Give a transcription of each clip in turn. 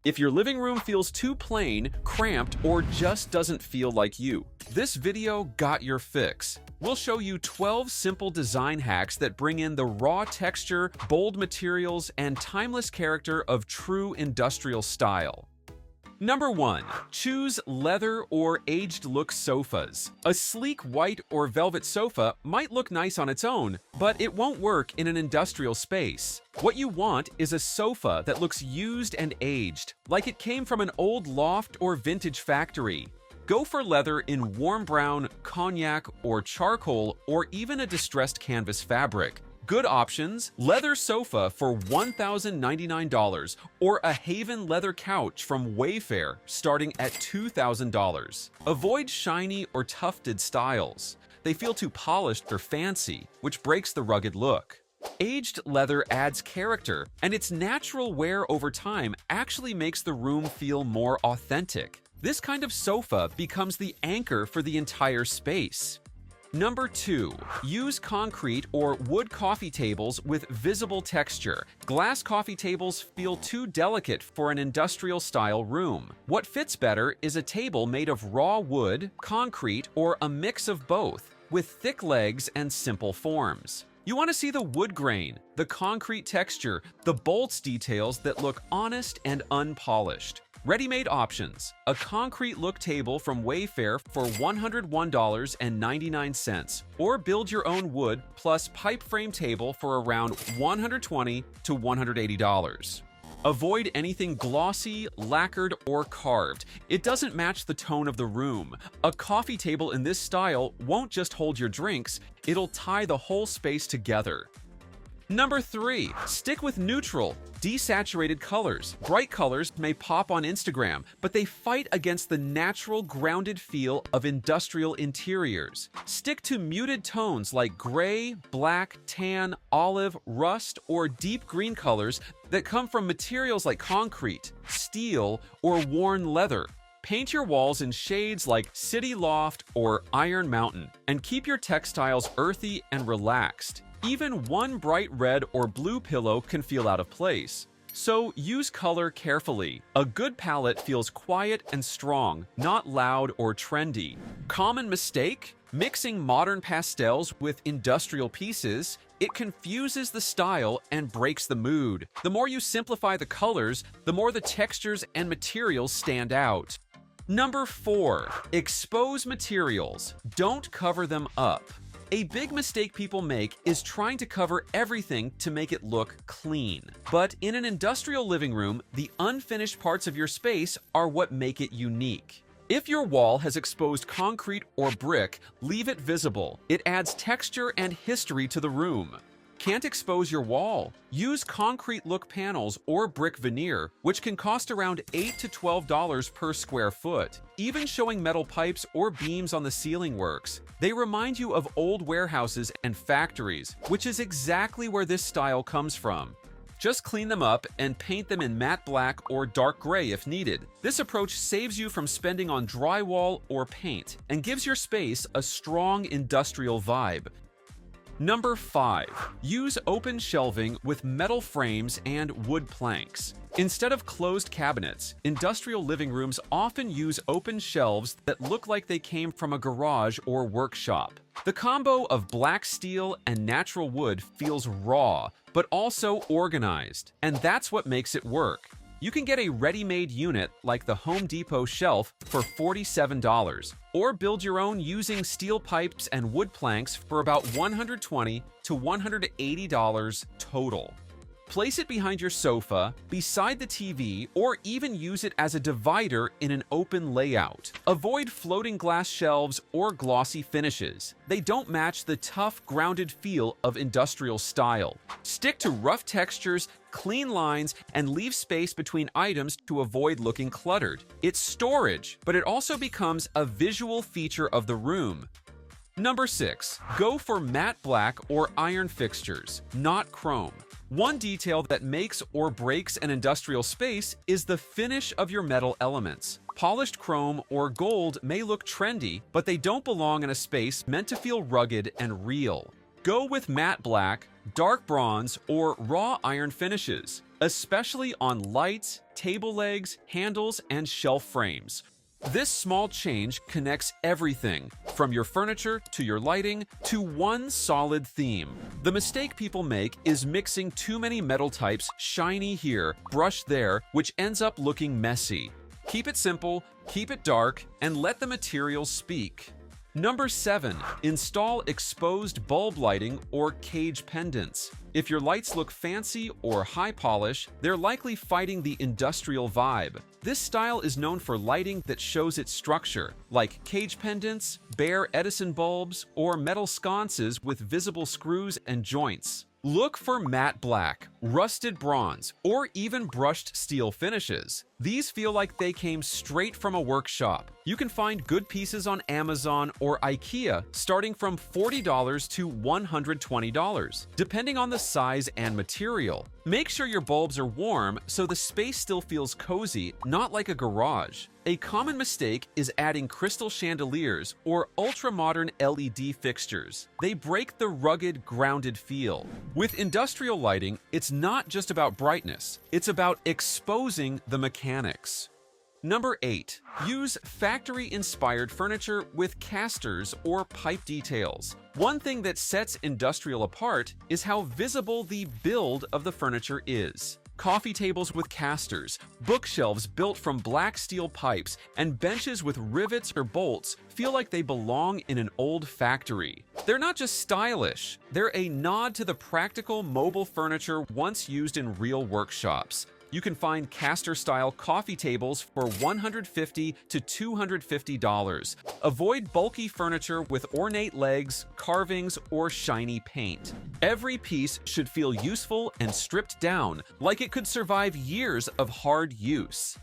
If your living room feels too plain, cramped, or just doesn't feel like you, this video got your fix. We'll show you 12 simple design hacks that bring in the raw texture, bold materials, and timeless character of true industrial style. Number 1. Choose leather or aged look sofas. A sleek white or velvet sofa might look nice on its own, but it won't work in an industrial space. What you want is a sofa that looks used and aged, like it came from an old loft or vintage factory. Go for leather in warm brown, cognac, or charcoal, or even a distressed canvas fabric. Good options: leather sofa for $1,099 or a Haven leather couch from Wayfair starting at $2,000. Avoid shiny or tufted styles. They feel too polished or fancy, which breaks the rugged look. Aged leather adds character, and its natural wear over time actually makes the room feel more authentic. This kind of sofa becomes the anchor for the entire space. Number 2. Use concrete or wood coffee tables with visible texture. Glass coffee tables feel too delicate for an industrial-style room. What fits better is a table made of raw wood, concrete, or a mix of both, with thick legs and simple forms. You want to see the wood grain, the concrete texture, the bolts details that look honest and unpolished. Ready-made options: a concrete look table from Wayfair for $101.99, or build your own wood plus pipe frame table for around $120 to $180. Avoid anything glossy, lacquered, or carved. It doesn't match the tone of the room. A coffee table in this style won't just hold your drinks, it'll tie the whole space together. Number 3. Stick with neutral, desaturated colors. Bright colors may pop on Instagram, but they fight against the natural, grounded feel of industrial interiors. Stick to muted tones like gray, black, tan, olive, rust, or deep green colors that come from materials like concrete, steel, or worn leather. Paint your walls in shades like City Loft or Iron Mountain, and keep your textiles earthy and relaxed. Even one bright red or blue pillow can feel out of place. So use color carefully. A good palette feels quiet and strong, not loud or trendy. Common mistake? Mixing modern pastels with industrial pieces. It confuses the style and breaks the mood. The more you simplify the colors, the more the textures and materials stand out. Number 4. Expose materials. Don't cover them up. A big mistake people make is trying to cover everything to make it look clean. But in an industrial living room, the unfinished parts of your space are what make it unique. If your wall has exposed concrete or brick, leave it visible. It adds texture and history to the room. Can't expose your wall? Use concrete look panels or brick veneer, which can cost around $8 to $12 per square foot. Even showing metal pipes or beams on the ceiling works. They remind you of old warehouses and factories, which is exactly where this style comes from. Just clean them up and paint them in matte black or dark gray if needed. This approach saves you from spending on drywall or paint and gives your space a strong industrial vibe. Number 5. Use open shelving with metal frames and wood planks. Instead of closed cabinets, industrial living rooms often use open shelves that look like they came from a garage or workshop. The combo of black steel and natural wood feels raw, but also organized, and that's what makes it work. You can get a ready-made unit like the Home Depot shelf for $47, or build your own using steel pipes and wood planks for about $120 to $180 total. Place it behind your sofa, beside the TV, or even use it as a divider in an open layout. Avoid floating glass shelves or glossy finishes. They don't match the tough, grounded feel of industrial style. Stick to rough textures, clean lines, and leave space between items to avoid looking cluttered. It's storage, but it also becomes a visual feature of the room. Number 6. Go for matte black or iron fixtures, not chrome. One detail that makes or breaks an industrial space is the finish of your metal elements. Polished chrome or gold may look trendy, but they don't belong in a space meant to feel rugged and real. Go with matte black, dark bronze, or raw iron finishes, especially on lights, table legs, handles, and shelf frames. This small change connects everything, from your furniture to your lighting, to one solid theme. The mistake people make is mixing too many metal types, shiny here, brushed there, which ends up looking messy. Keep it simple, keep it dark, and let the materials speak. Number 7. Install exposed bulb lighting or cage pendants. If your lights look fancy or high polish, they're likely fighting the industrial vibe. This style is known for lighting that shows its structure, like cage pendants, bare Edison bulbs, or metal sconces with visible screws and joints. Look for matte black, rusted bronze, or even brushed steel finishes. These feel like they came straight from a workshop. You can find good pieces on Amazon or IKEA starting from $40 to $120, depending on the size and material. Make sure your bulbs are warm so the space still feels cozy, not like a garage. A common mistake is adding crystal chandeliers or ultra-modern LED fixtures. They break the rugged, grounded feel. With industrial lighting, it's not just about brightness, it's about exposing the mechanics. Number 8. Use factory-inspired furniture with casters or pipe details. One thing that sets industrial apart is how visible the build of the furniture is. Coffee tables with casters, bookshelves built from black steel pipes, and benches with rivets or bolts feel like they belong in an old factory. They're not just stylish, they're a nod to the practical mobile furniture once used in real workshops. You can find caster-style coffee tables for $150 to $250. Avoid bulky furniture with ornate legs, carvings, or shiny paint. Every piece should feel useful and stripped down, like it could survive years of hard use.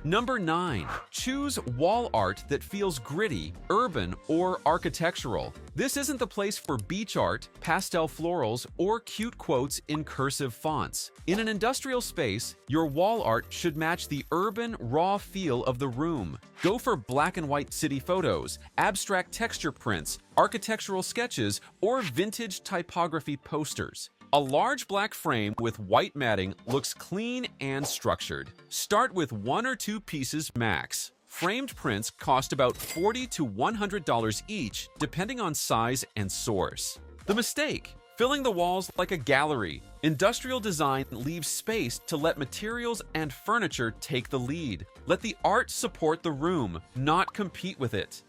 Number 9. Choose wall art that feels gritty, urban, or architectural. This isn't the place for beach art, pastel florals, or cute quotes in cursive fonts. In an industrial space, your wall art should match the urban, raw feel of the room. Go for black and white city photos, abstract texture prints, architectural sketches, or vintage typography posters. A large black frame with white matting looks clean and structured. Start with 1 or 2 pieces max. Framed prints cost about $40 to $100 each, depending on size and source. The mistake: filling the walls like a gallery. Industrial design leaves space to let materials and furniture take the lead. Let the art support the room, not compete with it.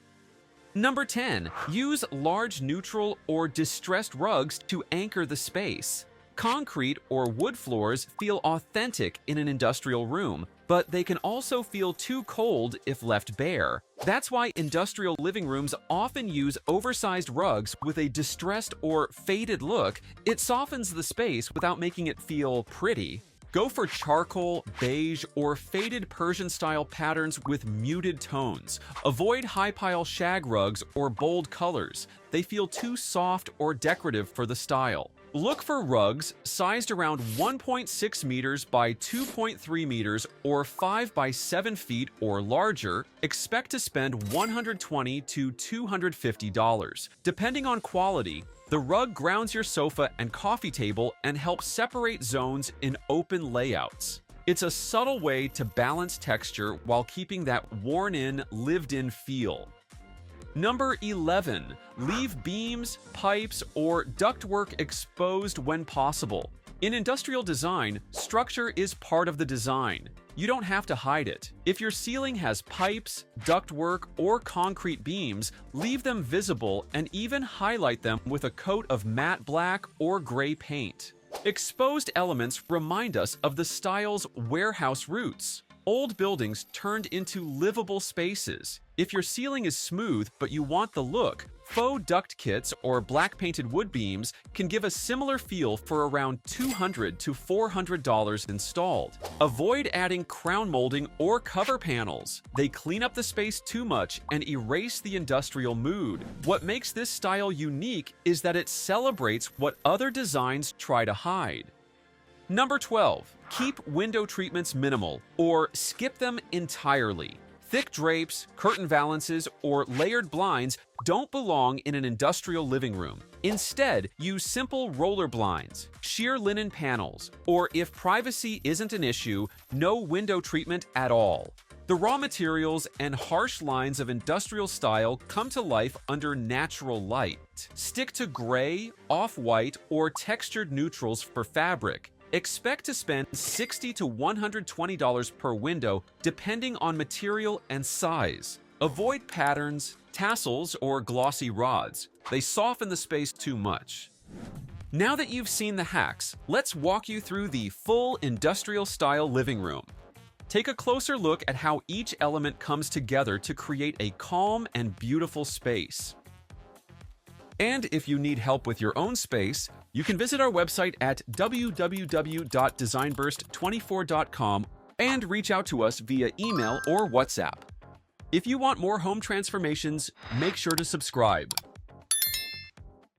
Number 10. Use large neutral or distressed rugs to anchor the space. Concrete or wood floors feel authentic in an industrial room, but they can also feel too cold if left bare. That's why industrial living rooms often use oversized rugs with a distressed or faded look. It softens the space without making it feel pretty. Go for charcoal, beige, or faded Persian-style patterns with muted tones. Avoid high-pile shag rugs or bold colors. They feel too soft or decorative for the style. Look for rugs sized around 1.6 meters by 2.3 meters or 5 by 7 feet or larger. Expect to spend $120 to $250. Depending on quality, the rug grounds your sofa and coffee table and helps separate zones in open layouts. It's a subtle way to balance texture while keeping that worn-in, lived-in feel. Number 11. Leave beams, pipes, or ductwork exposed when possible. In industrial design, structure is part of the design. You don't have to hide it. If your ceiling has pipes, ductwork, or concrete beams, leave them visible and even highlight them with a coat of matte black or gray paint. Exposed elements remind us of the style's warehouse roots. Old buildings turned into livable spaces. If your ceiling is smooth but you want the look, faux duct kits or black painted wood beams can give a similar feel for around $200 to $400 installed. Avoid adding crown molding or cover panels. They clean up the space too much and erase the industrial mood. What makes this style unique is that it celebrates what other designs try to hide. Number 12. Keep window treatments minimal or skip them entirely. Thick drapes, curtain valances, or layered blinds don't belong in an industrial living room. Instead, use simple roller blinds, sheer linen panels, or if privacy isn't an issue, no window treatment at all. The raw materials and harsh lines of industrial style come to life under natural light. Stick to gray, off-white, or textured neutrals for fabric. Expect to spend $60 to $120 per window depending on material and size. Avoid patterns, tassels, or glossy rods. They soften the space too much. Now that you've seen the hacks, let's walk you through the full industrial-style living room. Take a closer look at how each element comes together to create a calm and beautiful space. And if you need help with your own space, you can visit our website at www.designburst24.com and reach out to us via email or WhatsApp. If you want more home transformations, make sure to subscribe.